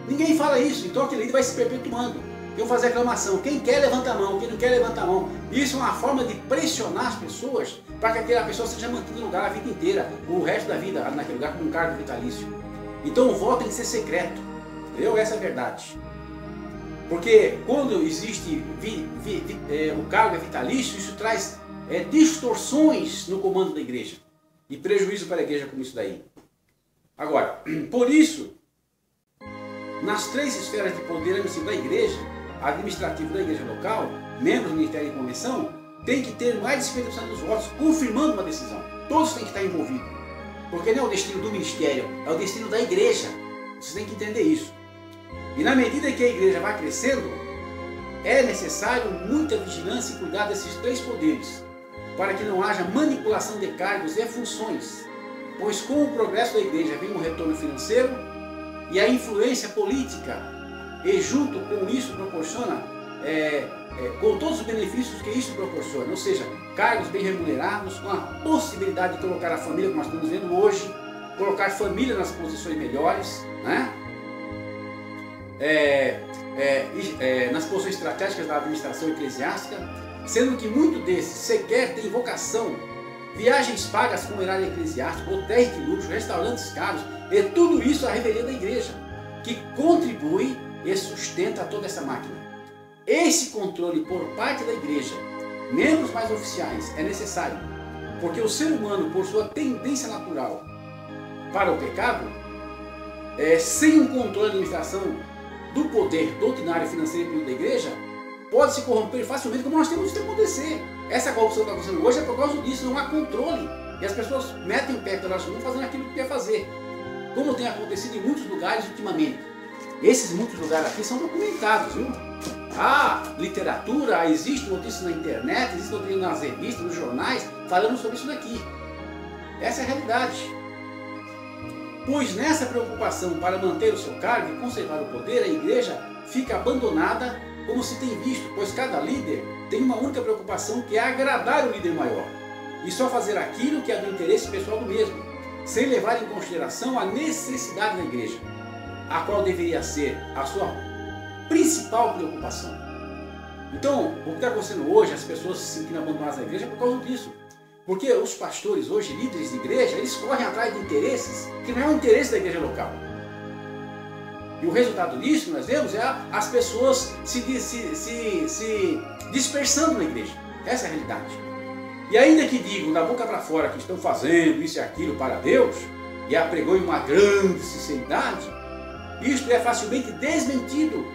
S1: Ninguém fala isso, então aquele líder vai se perpetuando. Eu fazer aclamação, quem quer levanta a mão, quem não quer levanta a mão. Isso é uma forma de pressionar as pessoas para que aquela pessoa seja mantida no lugar a vida inteira, o resto da vida naquele lugar com um cargo vitalício. Então o voto tem que ser secreto, entendeu? Essa é a verdade. Porque quando existe o cargo é vitalício, isso traz distorções no comando da igreja e prejuízo para a igreja como isso daí. Agora, por isso, nas 3 esferas de poder da igreja, administrativo da igreja local, membros do ministério de convenção, tem que ter mais de 50% dos votos confirmando uma decisão. Todos têm que estar envolvidos, porque não é o destino do ministério, é o destino da igreja. Vocês têm que entender isso. E na medida que a igreja vai crescendo, é necessário muita vigilância e cuidado desses 3 poderes, para que não haja manipulação de cargos e funções, pois com o progresso da igreja vem um retorno financeiro e a influência política, e junto com isso proporciona, com todos os benefícios que isso proporciona, ou seja, cargos bem remunerados, com a possibilidade de colocar a família, como nós estamos vendo hoje, colocar família nas posições melhores, né? Nas posições estratégicas da administração eclesiástica, sendo que muito desses sequer tem vocação, viagens pagas com horário eclesiástico, hotéis de luxo, restaurantes caros, e tudo isso é a revelia da igreja, que contribui e sustenta toda essa máquina. Esse controle por parte da igreja, membros mais oficiais, é necessário, porque o ser humano, por sua tendência natural para o pecado, sem um controle de administração do poder doutrinário, financeiro e político da igreja, pode se corromper facilmente, como nós temos visto acontecer. Essa corrupção que está acontecendo hoje é por causa disso, não há controle. E as pessoas metem o pé pelas mãos fazendo aquilo que quer fazer. como tem acontecido em muitos lugares ultimamente. Esses muitos lugares aqui são documentados, viu? Há literatura, existe notícias na internet, existe notícias nas revistas, nos jornais, falando sobre isso daqui. Essa é a realidade. Pois nessa preocupação para manter o seu cargo e conservar o poder, a igreja fica abandonada, como se tem visto, pois cada líder tem uma única preocupação, que é agradar o líder maior, e só fazer aquilo que é do interesse pessoal do mesmo, sem levar em consideração a necessidade da igreja, a qual deveria ser a sua principal preocupação. Então, o que está acontecendo hoje, as pessoas se sentindo abandonadas da igreja é por causa disso. Porque os pastores hoje, líderes de igreja, eles correm atrás de interesses que não é o interesse da igreja local. E o resultado disso que nós vemos é as pessoas se dispersando na igreja. Essa é a realidade. E ainda que digam da boca para fora que estão fazendo isso e aquilo para Deus, e a pregou em uma grande sinceridade, isto é facilmente desmentido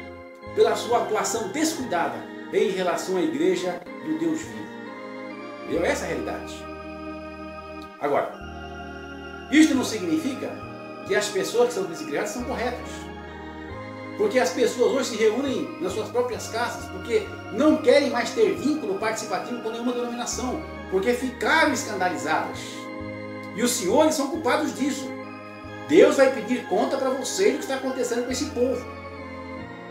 S1: pela sua atuação descuidada em relação à igreja do Deus vivo. Essa é a realidade. Agora, isto não significa que as pessoas que são desigrejadas são corretas. Porque as pessoas hoje se reúnem nas suas próprias casas porque não querem mais ter vínculo participativo com nenhuma denominação, porque ficaram escandalizadas. E os senhores são culpados disso. Deus vai pedir conta para vocês do que está acontecendo com esse povo.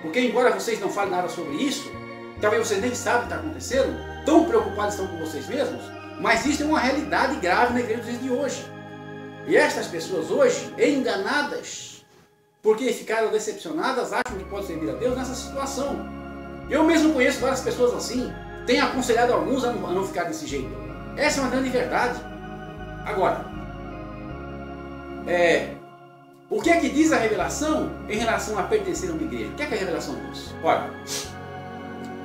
S1: Porque embora vocês não falem nada sobre isso, talvez vocês nem sabem o que está acontecendo, tão preocupados estão com vocês mesmos, mas isso é uma realidade grave na igreja dos dias de hoje. E estas pessoas hoje, enganadas, porque ficaram decepcionadas, acham que podem servir a Deus nessa situação. Eu mesmo conheço várias pessoas assim, tenho aconselhado alguns a não ficar desse jeito. Essa é uma grande verdade. Agora, o que é que diz a revelação em relação a pertencer a uma igreja? O que é que a revelação diz? Olha,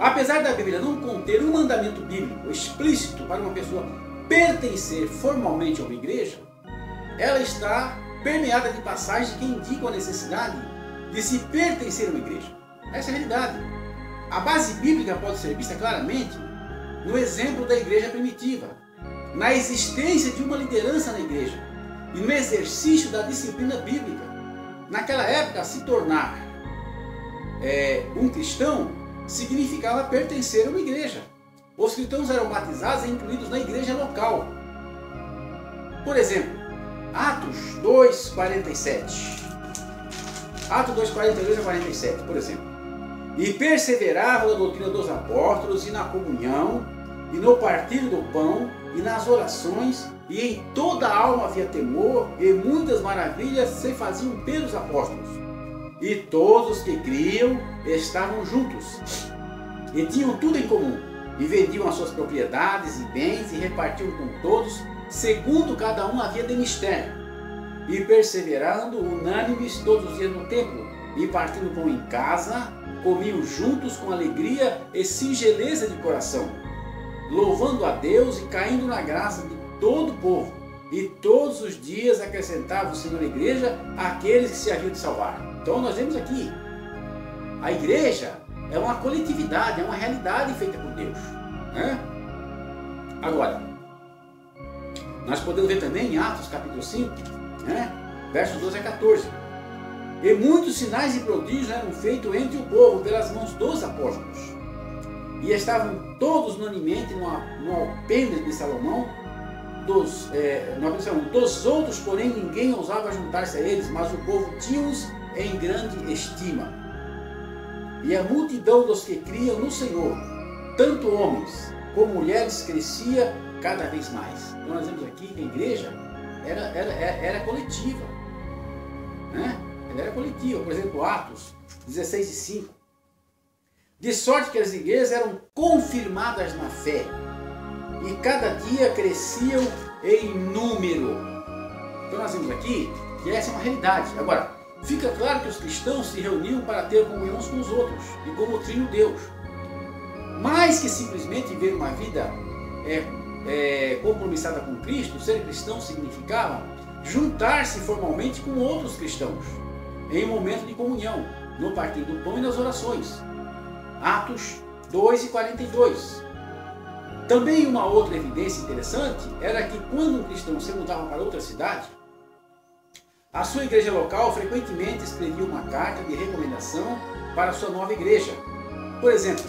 S1: apesar da Bíblia não conter um mandamento bíblico explícito para uma pessoa pertencer formalmente a uma igreja, ela está permeada de passagens que indicam a necessidade de se pertencer a uma igreja. Essa é a realidade. A base bíblica pode ser vista claramente no exemplo da igreja primitiva, na existência de uma liderança na igreja e no exercício da disciplina bíblica. Naquela época, se tornar um cristão significava pertencer a uma igreja. Os cristãos eram batizados e incluídos na igreja local. Por exemplo, Atos 2:47. Atos 2:42 a 47, por exemplo. E perseveravam na doutrina dos apóstolos e na comunhão, e no partir do pão, e nas orações, e em toda a alma havia temor, e muitas maravilhas se faziam pelos apóstolos. E todos que criam estavam juntos, e tinham tudo em comum, e vendiam as suas propriedades e bens, e repartiam com todos, segundo cada um havia de mistério, e perseverando unânimes todos os dias no templo, e partindo pão em casa, comiam juntos com alegria e singeleza de coração, louvando a Deus e caindo na graça de todo o povo. E todos os dias acrescentava o Senhor à igreja aqueles que se haviam de salvar. Então nós vemos aqui, a igreja é uma coletividade, é uma realidade feita por Deus, né? Agora, nós podemos ver também em Atos capítulo 5, né? Versos 12 a 14. E muitos sinais e prodígios eram feitos entre o povo pelas mãos dos apóstolos. E estavam todos unanimemente no alpendre de Salomão. Dos outros, porém, ninguém ousava juntar-se a eles, mas o povo tinha-os em grande estima. E a multidão dos que criam no Senhor, tanto homens como mulheres, crescia cada vez mais. Então nós vemos aqui que a igreja era coletiva, né? Ela era coletiva. Por exemplo, Atos 16:5. De sorte que as igrejas eram confirmadas na fé, e cada dia cresciam em número. Então nós vemos aqui que essa é uma realidade. Agora, fica claro que os cristãos se reuniam para ter comunhão uns com os outros, e como trino Deus. Mais que simplesmente viver uma vida compromissada com Cristo, ser cristão significava juntar-se formalmente com outros cristãos, em um momento de comunhão, no partir do pão e nas orações. Atos 2:42. Também uma outra evidência interessante era que quando um cristão se mudava para outra cidade, A sua igreja local frequentemente escrevia uma carta de recomendação para a sua nova igreja. Por exemplo,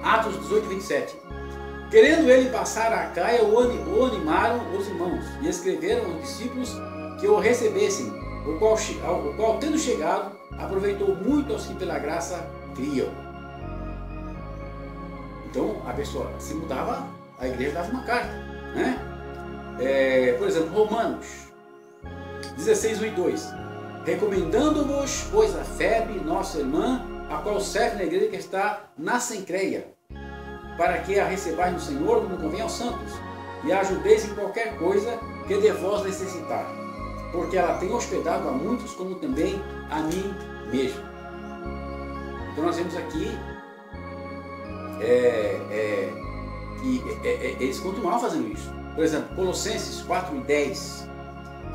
S1: Atos 18, 27. Querendo ele passar a Acaia, o animaram os irmãos e escreveram aos discípulos que o recebessem, o qual tendo chegado, aproveitou muito aos que pela graça criam. Então a pessoa se mudava, a igreja dava uma carta, né? Por exemplo, Romanos 16, 1 e 2. Recomendando-vos, pois, a Febe, nossa irmã, a qual serve na igreja que está na Cencreia, para que a recebais no Senhor como convém aos santos, e a ajudeis em qualquer coisa que de vós necessitar, porque ela tem hospedado a muitos, como também a mim mesmo. Então nós vemos aqui que eles continuam fazendo isso. Por exemplo, Colossenses 4 e 10.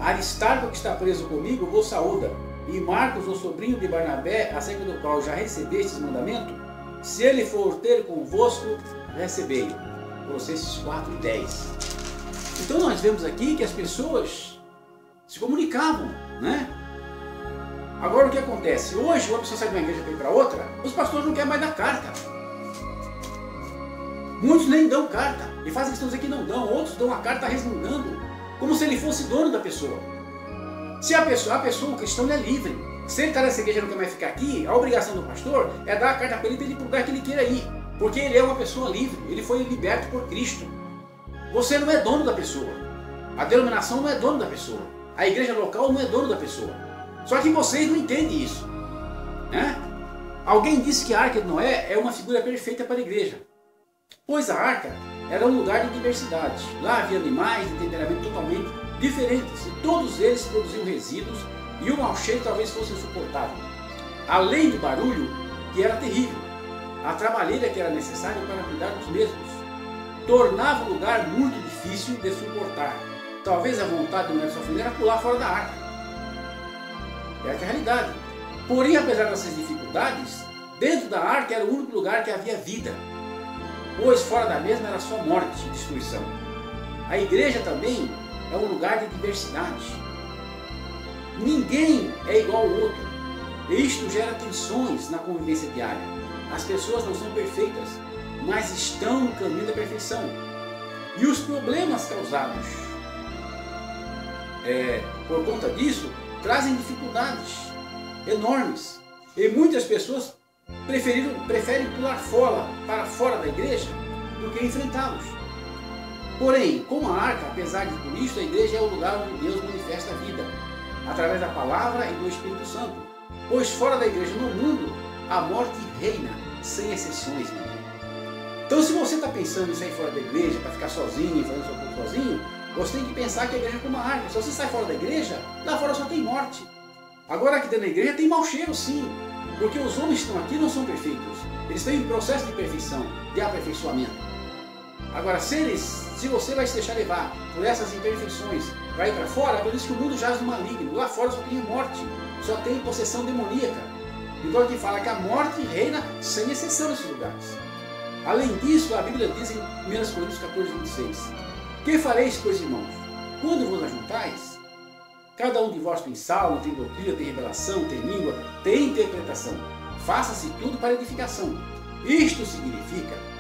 S1: Aristarco, que está preso comigo, vos saúda, e Marcos, o sobrinho de Barnabé, acerca do qual já recebestes mandamento, se ele for ter convosco, recebei. Colossenses 4 e 10. Então nós vemos aqui que as pessoas se comunicavam, né? Agora o que acontece? Hoje, uma pessoa sai de uma igreja para ir para outra, os pastores não querem mais dar carta. Muitos nem dão carta, e fazem questão de dizer que não dão, outros dão a carta resmungando, como se ele fosse dono da pessoa. Se a pessoa, o cristão, ele é livre. Se ele está nessa igreja e não quer mais ficar aqui, a obrigação do pastor é dar a carta para ele ir para o lugar que ele queira ir. Porque ele é uma pessoa livre, ele foi liberto por Cristo. Você não é dono da pessoa. A denominação não é dono da pessoa. A igreja local não é dono da pessoa. Só que vocês não entendem isso, né? Alguém disse que a Arca de Noé é uma figura perfeita para a igreja. Pois a Arca era um lugar de diversidade. Lá havia animais de temperamento totalmente diferentes, e todos eles produziam resíduos, e o mau cheiro talvez fosse insuportável. Além do barulho, que era terrível, a trabalheira que era necessária para cuidar dos mesmos, tornava o lugar muito difícil de suportar. Talvez a vontade de Noé e sua família era pular fora da arca. Essa é a realidade. Porém, apesar dessas dificuldades, dentro da arca era o único lugar que havia vida, pois fora da mesma era só morte e destruição. A igreja também é um lugar de diversidade. Ninguém é igual ao outro. E isto gera tensões na convivência diária. As pessoas não são perfeitas, mas estão no caminho da perfeição. E os problemas causados por conta disso trazem dificuldades enormes. E muitas pessoas preferem pular para fora da igreja do que enfrentá-los. Porém, como a arca, apesar de tudo isso, a igreja é o lugar onde Deus manifesta a vida, através da palavra e do Espírito Santo. Pois fora da igreja, no mundo, a morte reina, sem exceções. Então, se você está pensando em sair fora da igreja, para ficar sozinho e fazendo seu culto sozinho, você tem que pensar que a igreja é como uma arca. Se você sai fora da igreja, lá fora só tem morte. Agora aqui dentro da igreja tem mau cheiro, sim. Porque os homens que estão aqui não são perfeitos. Eles têm um processo de perfeição, de aperfeiçoamento. Agora, se você vai se deixar levar por essas imperfeições para ir para fora, é por isso que o mundo jaz no maligno. Lá fora só tem morte, só tem possessão demoníaca. Então aqui fala que a morte reina sem exceção nesses lugares. Além disso, a Bíblia diz em 1 Coríntios 14, 26: Que fareis, pois, irmãos? Quando vos ajuntais, cada um de vós tem salmo, tem doutrina, tem revelação, tem língua, tem interpretação. Faça-se tudo para edificação. Isto significa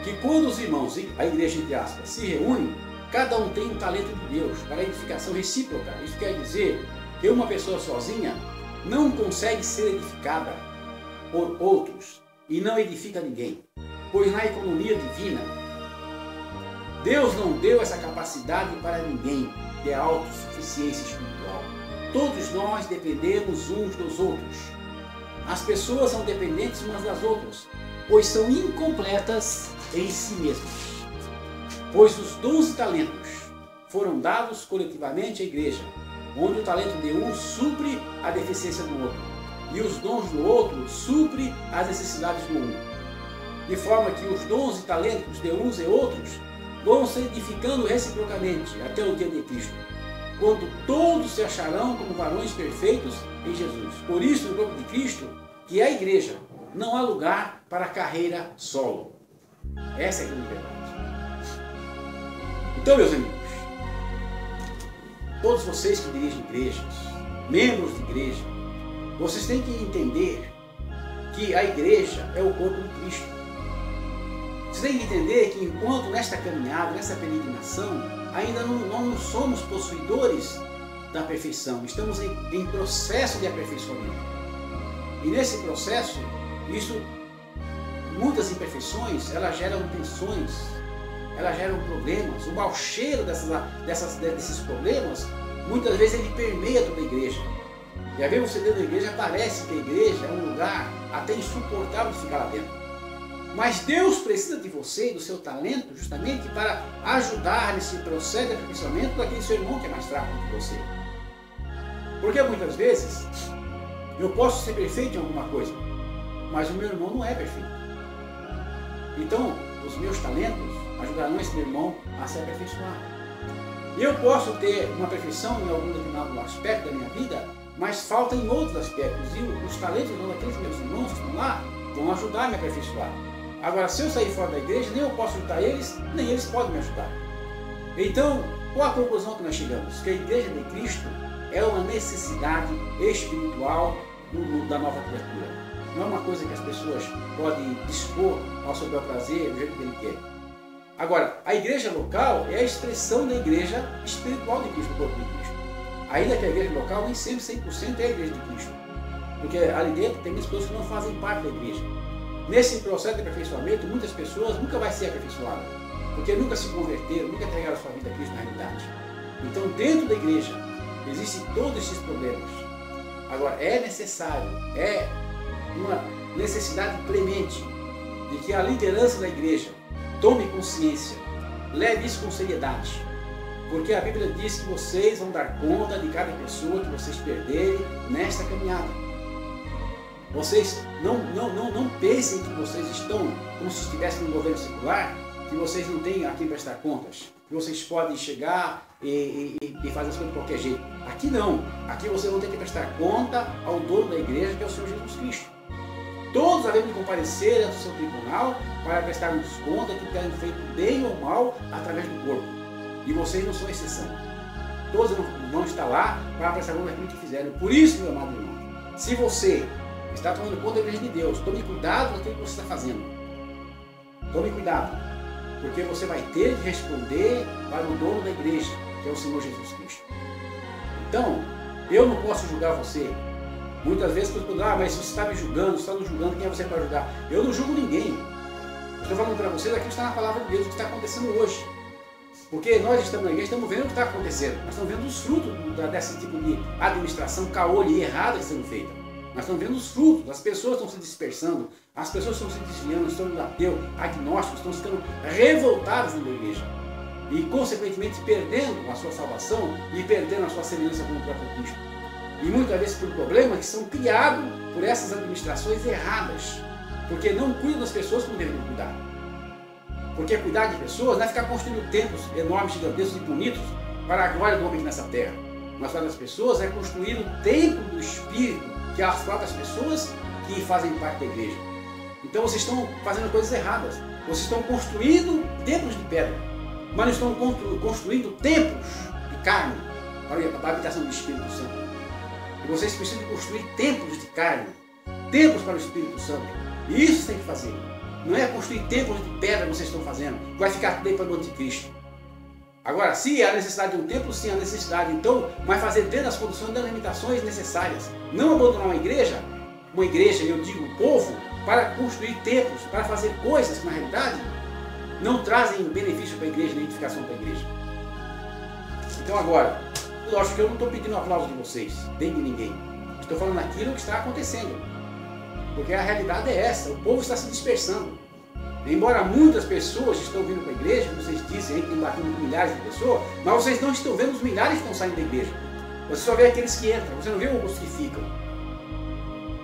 S1: que quando os irmãos, a igreja entre aspas, se reúnem, cada um tem um talento de Deus para edificação recíproca. Isso quer dizer que uma pessoa sozinha não consegue ser edificada por outros e não edifica ninguém. Pois na economia divina, Deus não deu essa capacidade para ninguém, que é a autossuficiência espiritual. Todos nós dependemos uns dos outros. As pessoas são dependentes umas das outras, pois são incompletas em si mesmas. Pois os dons e talentos foram dados coletivamente à igreja, onde o talento de um supre a deficiência do outro, e os dons do outro supre as necessidades do um. De forma que os dons e talentos de uns e outros vão se edificando reciprocamente até o dia de Cristo, quando todos se acharão como varões perfeitos em Jesus. Por isso, no corpo de Cristo, que é a igreja, não há lugar para a carreira solo. Essa é a grande verdade. Então, meus amigos, todos vocês que dirigem igrejas, membros de igreja, vocês têm que entender que a igreja é o corpo de Cristo. Vocês têm que entender que enquanto nesta caminhada, nessa peregrinação, ainda não somos possuidores da perfeição, estamos em processo de aperfeiçoamento. E nesse processo, muitas imperfeições, elas geram tensões, elas geram problemas. O mau cheiro desses problemas, muitas vezes ele permeia toda a igreja. E às vezes você dentro da igreja, parece que a igreja é um lugar até insuportável de ficar lá dentro. Mas Deus precisa de você e do seu talento justamente para ajudar nesse processo de aperfeiçoamento daquele seu irmão que é mais fraco que você. Porque muitas vezes eu posso ser perfeito em alguma coisa, mas o meu irmão não é perfeito. Então, os meus talentos ajudarão esse meu irmão a se aperfeiçoar. Eu posso ter uma perfeição em algum determinado aspecto da minha vida, mas falta em outros aspectos. E os talentos daqueles meus irmãos que estão lá vão ajudar a me aperfeiçoar. Agora, se eu sair fora da igreja, nem eu posso ajudar eles, nem eles podem me ajudar. Então, qual a conclusão que nós chegamos? Que a igreja de Cristo é uma necessidade espiritual da nova criatura. Não é uma coisa que as pessoas podem dispor ao seu bel prazer, do jeito que ele quer. Agora, a igreja local é a expressão da igreja espiritual de Cristo, do corpo de Cristo. Ainda que a igreja local nem sempre 100% é a igreja de Cristo. Porque ali dentro tem muitas pessoas que não fazem parte da igreja. Nesse processo de aperfeiçoamento, muitas pessoas nunca vão ser aperfeiçoadas, porque nunca se converteram, nunca entregaram a sua vida a Cristo na realidade. Então, dentro da igreja, existem todos esses problemas. Agora, é necessário, é uma necessidade premente de que a liderança da igreja tome consciência, leve isso com seriedade, porque a Bíblia diz que vocês vão dar conta de cada pessoa que vocês perderem nesta caminhada. Vocês não pensem que vocês estão como se estivessem no governo secular, que vocês não têm a quem prestar contas, que vocês podem chegar e fazer as coisas de qualquer jeito. Aqui não. Aqui vocês vão ter que prestar conta ao dono da igreja, que é o Senhor Jesus Cristo. Todos devem comparecer ao seu tribunal para prestarmos conta do que terem feito bem ou mal através do corpo. E vocês não são exceção. Todos vão estar lá para prestar conta daquilo que fizeram. Por isso, meu amado irmão, se você está tomando conta da igreja de Deus, tome cuidado daquilo que você está fazendo. Tome cuidado, porque você vai ter de responder para o dono da igreja, que é o Senhor Jesus Cristo. Então, eu não posso julgar você. Muitas vezes você pergunta, mas você está me julgando, você está nos julgando, quem é você para julgar? Eu não julgo ninguém. Eu estou falando para vocês aquilo que está na palavra de Deus, o que está acontecendo hoje. Porque nós estamos na igreja, estamos vendo o que está acontecendo. Nós estamos vendo os frutos desse tipo de administração caolha e errada sendo feita. Nós estamos vendo os frutos, as pessoas estão se dispersando, as pessoas estão se desviando, estão indo ateu, agnósticos, estão ficando revoltadas na igreja. E, consequentemente, perdendo a sua salvação e perdendo a sua semelhança com o próprio Cristo. E muitas vezes por problemas que são criados por essas administrações erradas. Porque não cuidam das pessoas como devem cuidar. Porque cuidar de pessoas não é ficar construindo templos enormes, gigantescos e bonitos para a glória do homem nessa terra. Mas cuidar das pessoas é construir o templo do Espírito, que é as próprias pessoas que fazem parte da igreja. Então vocês estão fazendo coisas erradas. Vocês estão construindo templos de pedra, mas não estão construindo templos de carne para a habitação do Espírito Santo. E vocês precisam construir templos de carne, templos para o Espírito Santo. E isso tem que fazer. Não é construir templos de pedra que vocês estão fazendo, que vai ficar tudo aí para o anticristo. Agora, se há necessidade de um templo, sim há necessidade, então, mas fazer dentro das condições das limitações necessárias. Não abandonar uma igreja, eu digo o povo, para construir templos, para fazer coisas que na realidade não trazem benefício para a igreja, nem edificação para a igreja. Então agora, lógico que eu não estou pedindo aplauso de vocês, nem de ninguém. Estou falando aquilo que está acontecendo. Porque a realidade é essa, o povo está se dispersando. Embora muitas pessoas estão vindo para a igreja, vocês dizem aí que tem batido milhares de pessoas, mas vocês não estão vendo os milhares que estão saindo da igreja. Você só vê aqueles que entram, você não vê os que ficam.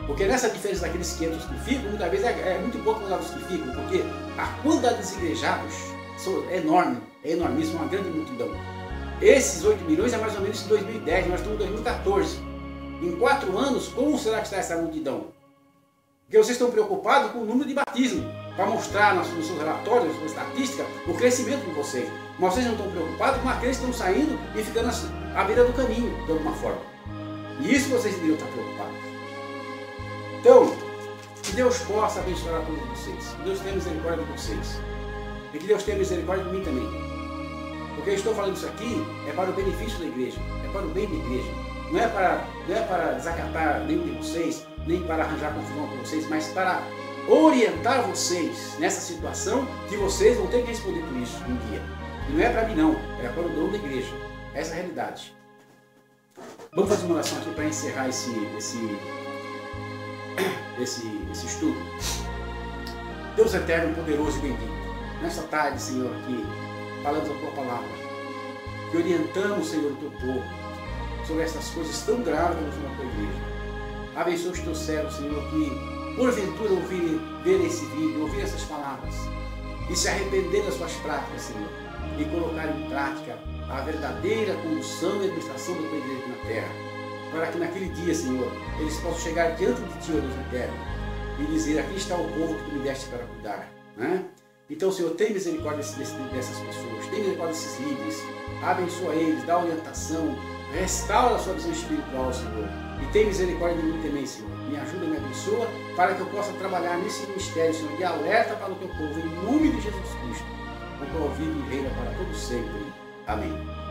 S1: Porque nessa diferença daqueles que entram e os que ficam, muitas vezes é muito pouco dos que ficam, porque a quantidade de desigrejados é enorme, é enormíssima, uma grande multidão. Esses 8 milhões é mais ou menos em 2010, nós estamos em 2014. Em 4 anos, como será que está essa multidão? Porque vocês estão preocupados com o número de batismo. para mostrar nos seus relatórios, na sua estatística, o crescimento de vocês. Mas vocês não estão preocupados com aqueles que estão saindo e ficando à beira do caminho, de alguma forma. E isso vocês deveriam estar preocupados. Então, que Deus possa abençoar a todos vocês. Que Deus tenha misericórdia de vocês. E que Deus tenha misericórdia de mim também. Porque eu estou falando isso aqui é para o benefício da igreja, é para o bem da igreja. Não é para desacatar nenhum de vocês, nem para arranjar confusão com vocês, mas para orientar vocês nessa situação que vocês vão ter que responder por isso um dia. E não é para mim não, é para o dono da igreja. Essa é a realidade. Vamos fazer uma oração aqui para encerrar esse estudo. Deus eterno, poderoso e bendito, nesta tarde, Senhor, aqui falamos a Tua palavra, que orientamos, Senhor, o Teu povo sobre essas coisas tão graves na Tua igreja. Abençoa os Teus servos, Senhor, que porventura ver esse vídeo, ouvir essas palavras e se arrepender das suas práticas, Senhor, e colocar em prática a verdadeira condução e administração da Tua igreja na terra, para que naquele dia, Senhor, eles possam chegar diante de Ti, ó Deus eterno, e dizer: aqui está o povo que Tu me deste para cuidar, né? Então, Senhor, tem misericórdia dessas pessoas, tem misericórdia desses líderes, abençoa eles, dá orientação, restaura a sua visão espiritual, Senhor, e tem misericórdia de mim também, Senhor. Me ajuda, me abençoa, para que eu possa trabalhar nesse ministério, Senhor, de alerta para o Teu povo, em nome de Jesus Cristo, o qual vive e reina para todo sempre. Amém.